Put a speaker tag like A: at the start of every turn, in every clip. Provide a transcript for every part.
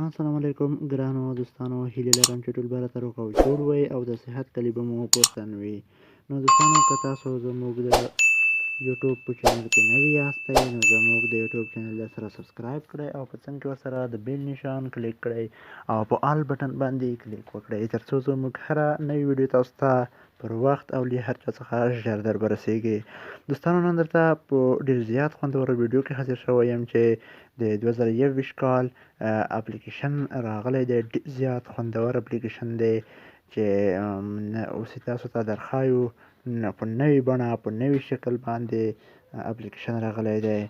A: السلام علیکم ګرانو دوستانو، هیله لرم چې ټول به راته روغ او جوړ وئ او د صحت کلي به مو پورته وي. نو دوستانو، که تاسو زموږ د یوټیوب په چینل کې نوي یاستئ نو زموږ د یوټیوب چینل سره سبسکرایب کړئ او په څنګ کې ورسره د بیل نشان کلیک کړئ او په آل بټن باندې کلیک وکړئ ترڅو زموږ هره نوې ویډیو تاسو ته پر وخت او له هر چا څخه ژر در برسیږي. دوستانو، نن درته په ډېر زیات خوندور ویډیو کې حاضر شوی یم چې د 2021 کال اپلیکیشن راغلی دی. ډېر زیات خوندور اپلیکیشن دی چې اوس یې تاسو ته درښایو. په نوې بڼه په نوي شکل باندې اپلیکیشن راغلی دی.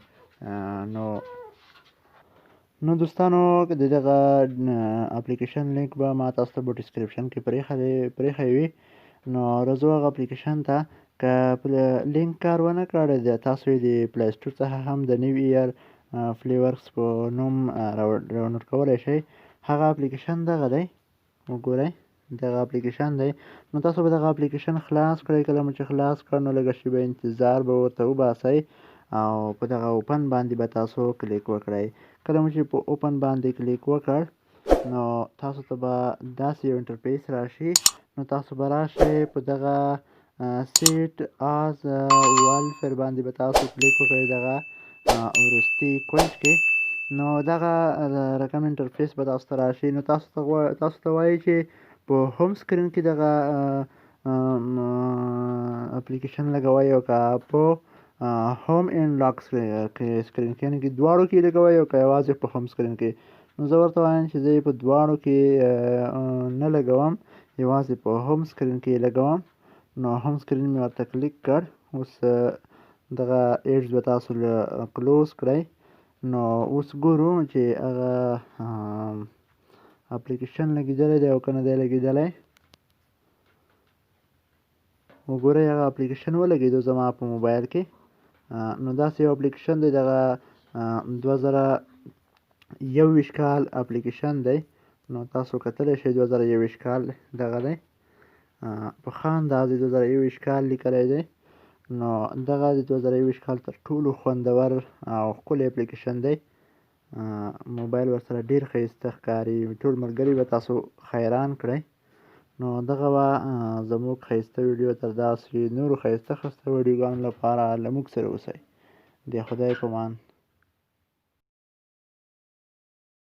A: نو دوستانو، د دغه اپلیکیشن لینک به ما تاسو ته په ډسکریپشن کې پرېښی وي. نو راځو هغه اپلیکیشن ته. که لینک کار ونه کړ، تاسو یې د پلی سټور څخه هم د نیو ایئر فلیورس په نوم ډاونلوډ کولی شئ. هغه اپلیکیشن دغه دی، وګورئ دغه اپلیکیشن دی. نو تاسو به دغه اپلیکیشن خلاص کړئ. کله مو چې خلاص کړ نو لږه شیبه انتظار به ورته وباسئ او په دغه اوپن باندې به تاسو کلیک وکړئ. کله مو چې په اوپن باندې کلیک وکړ نو تاسو ته به داسې یو انټرفیس راشي. نو تاسو به راشئ په دغه سیټ آز والفیر باندې به تاسو کلیک وکړئ دغه وروستي کونج کې. نو دغه رقم انټرفیس به تاسو ته راشي. نو تاسو ته وایي چې په هوم سکرین کې دغه اپلیکیشن لګوئ او که په هوم اینډ لاک سکرین کې، یعنې کې دواړو کې لګوئ او که یوازې په هوم سکرین کې. نو زه ورته وایم چې زه یې په دواړو کې نه لګوم، یوازې په هوم سکرین کې یې لګوم. نو هوم سکرین مې ورته کلیک کړ. اوس دغه ایډز به تاسو کلوز کړئ. نو اوس ګورو چې هغه اپلیکیشن لګېدلی دی او که نه دی لګېدلی. وګورئ هغه اپلیکیشن ولګېدو زما په موبایل کې. نو داسې یو اپلیکیشن دی، دغه 2021 کال اپلیکیشن دی. نو تاسو کتلی شئ 2021 کال دغه دی، په ښه انداز 2021 کال لیکلی دی. نو دغه د 2021 کال تر ټولو خوندور او ښکلی اپلیکیشن دی. موبایل ورسره ډېر ښایسته ښکاري. ټول ملګري به تاسو حیران کړئ. نو دغه وه زموږ ښایسته ویډیو. تر داسې نورو ښایسته ویډیوګانو لپاره له موږ سره اوسئ. د خدای په امان.